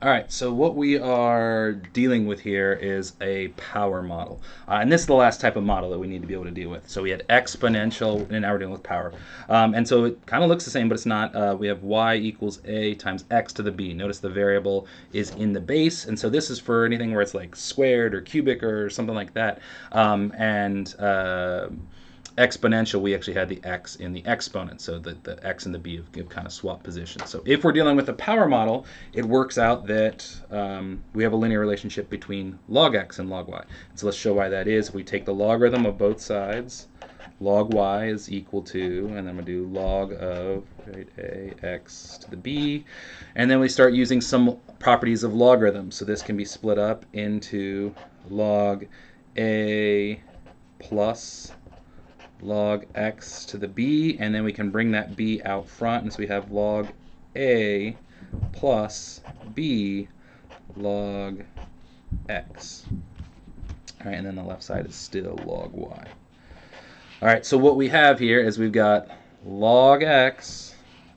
All right, so what we are dealing with here is a power model. And this is the last type of model that we need to be able to deal with. So we had exponential, and now we're dealing with power. And so it kind of looks the same, but it's not. We have y equals a times x to the b. Notice the variable is in the base. And so this is for anything where it's like squared or cubic or something like that. Exponential, we actually had the x in the exponent, so the x and the b have kind of swapped positions. So if we're dealing with a power model, it works out that we have a linear relationship between log x and log y. So let's show why that is. We take the logarithm of both sides. Log y is equal to, and then we do log of a x to the b, and then we start using some properties of logarithms. So this can be split up into log a plus log x to the b, and then we can bring that b out front, and so we have log a plus b log x. All right, and then the left side is still log y. All right, so what we have here is we've got log x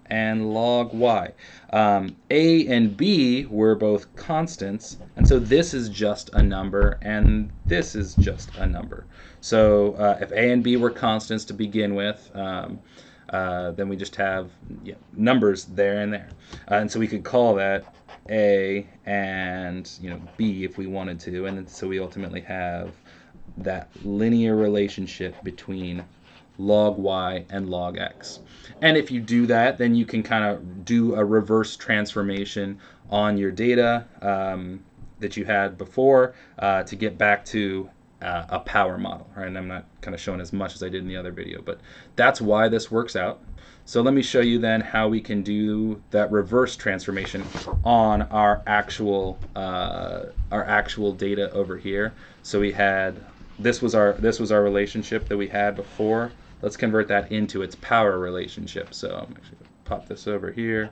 and log y. A and b were both constants, and so this is just a number, and this is just a number. So if a and b were constants to begin with, then we just have numbers there and there. And so we could call that a and b if we wanted to, and so we ultimately have that linear relationship between log y and log x. And if you do that, then you can kind of do a reverse transformation on your data that you had before to get back to a power model. Right? And I'm not kind of showing as much as I did in the other video, but that's why this works out. So let me show you then how we can do that reverse transformation on our actual data over here. So we had this was our relationship that we had before. Let's convert that into its power relationship. So I'm actually going to pop this over here.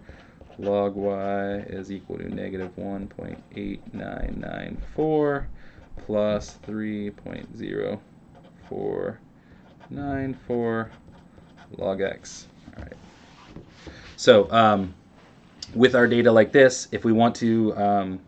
Log y is equal to negative 1.8994 plus 3.0494 log x. All right. So with our data like this, if we want to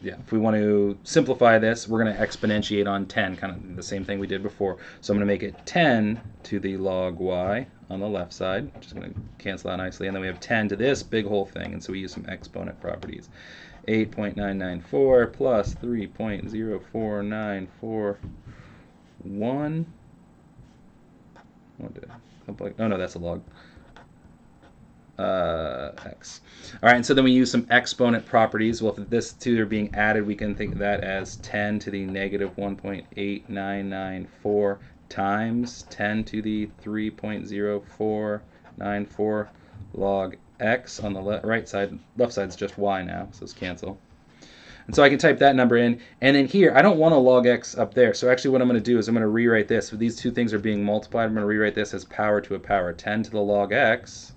if we want to simplify this, we're going to exponentiate on 10, kind of the same thing we did before. So I'm going to make it 10 to the log y on the left side, which is going to cancel out nicely. And then we have 10 to this big whole thing, and so we use some exponent properties. 8.994 plus 3.04941. Oh no, that's a log. X. All right, and so then we use some exponent properties. Well, if this two are being added, we can think of that as 10 to the negative 1.8994 times 10 to the 3.0494 log x on the right side. Left side is just y now, so let's cancel. And so I can type that number in, and then here, I don't want a log x up there, so actually what I'm going to do is I'm going to rewrite this. If these two things are being multiplied, I'm going to rewrite this as power to a power, 10 to the log x,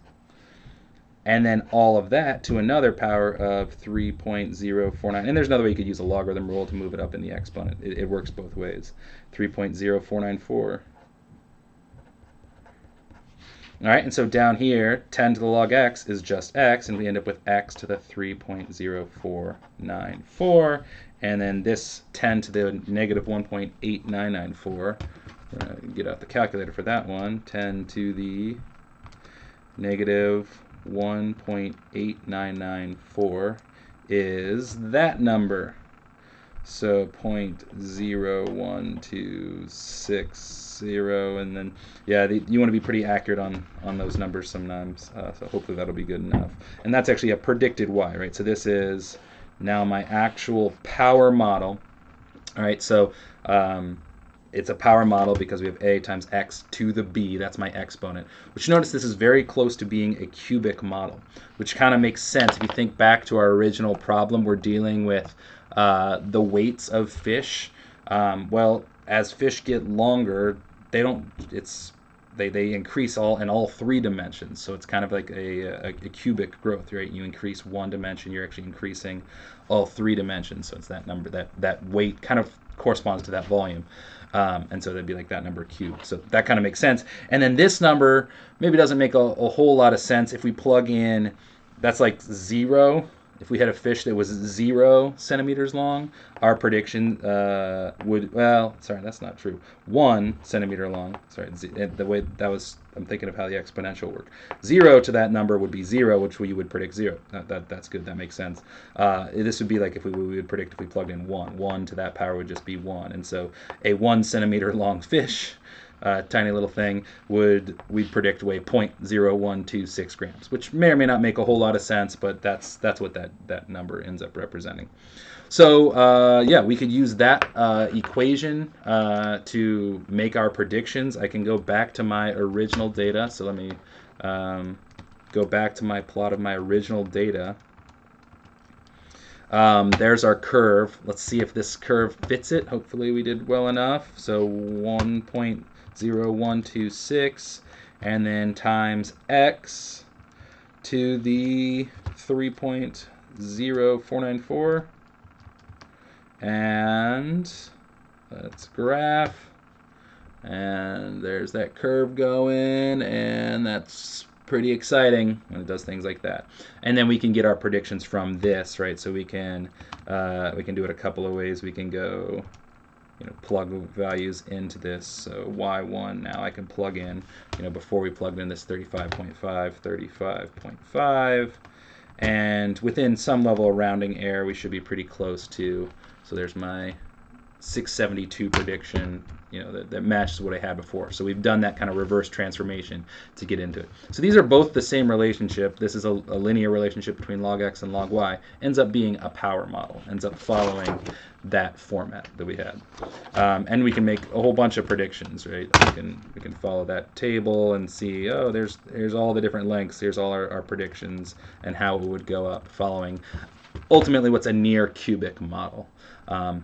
and then all of that to another power of 3.049. And there's another way you could use a logarithm rule to move it up in the exponent. It works both ways. 3.0494. All right, and so down here, 10 to the log x is just x, and we end up with x to the 3.0494. And then this 10 to the negative 1.8994. We're going to get out the calculator for that one. 10 to the negative 1.8994 is that number. So 0.01260, and then you want to be pretty accurate on those numbers sometimes. So hopefully that'll be good enough. And that's actually a predicted y, right? So this is now my actual power model. All right, so it's a power model because we have a times x to the b. That's my exponent. Which notice this is very close to being a cubic model, which kind of makes sense. If you think back to our original problem, we're dealing with the weights of fish. Well, as fish get longer, they increase in all three dimensions. So it's kind of like a cubic growth, right? You increase one dimension, you're actually increasing all three dimensions. So it's that number, that weight kind of corresponds to that volume. And so that'd be like that number cubed. So that kind of makes sense. And then this number maybe doesn't make a whole lot of sense if we plug in that's like 0. If we had a fish that was 0 centimeters long, our prediction would, well, sorry, that's not true. 1 centimeter long. Sorry, the way that was, I'm thinking of how the exponential worked. 0 to that number would be 0, which we would predict 0. That's good. That makes sense. This would be like if we would predict if we plugged in 1. 1 to that power would just be 1. And so a 1 centimeter long fish, tiny little thing, we'd predict weigh 0.0126 grams, which may or may not make a whole lot of sense, but that's what that number ends up representing. So yeah, we could use that equation to make our predictions. I can go back to my original data. So let me go back to my plot of my original data. There's our curve. Let's see if this curve fits it. Hopefully we did well enough. So 1.0126 and then times x to the 3.0494, and let's graph, and there's that curve going, and that's pretty exciting when it does things like that. And then we can get our predictions from this, right? So we can do it a couple of ways. We can go, plug values into this. So y1, now I can plug in, before we plugged in this 35.5, and within some level of rounding error, we should be pretty close to. So there's my 672 prediction, that matches what I had before. So we've done that kind of reverse transformation to get into it. So these are both the same relationship. This is a linear relationship between log x and log y. Ends up being a power model. Ends up following that format that we had. And we can make a whole bunch of predictions, right? We can follow that table and see, oh, here's all the different lengths. Here's all our predictions and how it would go up following ultimately what's a near cubic model. So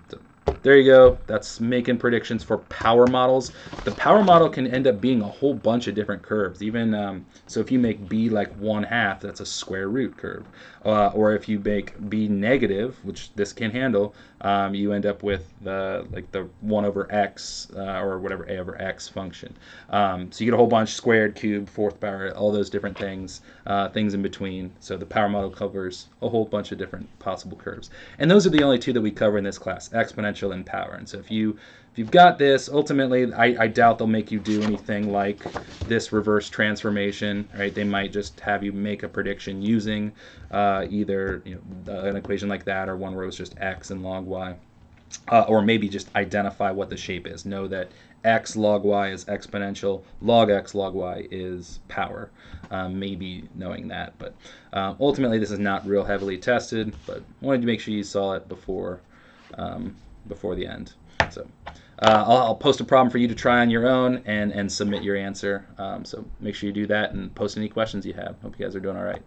there you go. That's making predictions for power models. The power model can end up being a whole bunch of different curves. Even so, if you make b like 1/2, that's a square root curve. Or if you make b negative, which this can handle, you end up with the 1 over x or whatever a over x function. So you get a whole bunch: squared, cubed, fourth power, all those different things, things in between. So the power model covers a whole bunch of different possible curves. And those are the only two that we cover in this class: exponential and power. And so if you've got this, ultimately, I doubt they'll make you do anything like this reverse transformation, right? They might just have you make a prediction using either an equation like that, or one where it's just x and log y, or maybe just identify what the shape is. Know that x log y is exponential, log x log y is power. Maybe knowing that, but ultimately this is not real heavily tested, but wanted to make sure you saw it before the end. So I'll post a problem for you to try on your own and submit your answer. So make sure you do that and post any questions you have. Hope you guys are doing all right.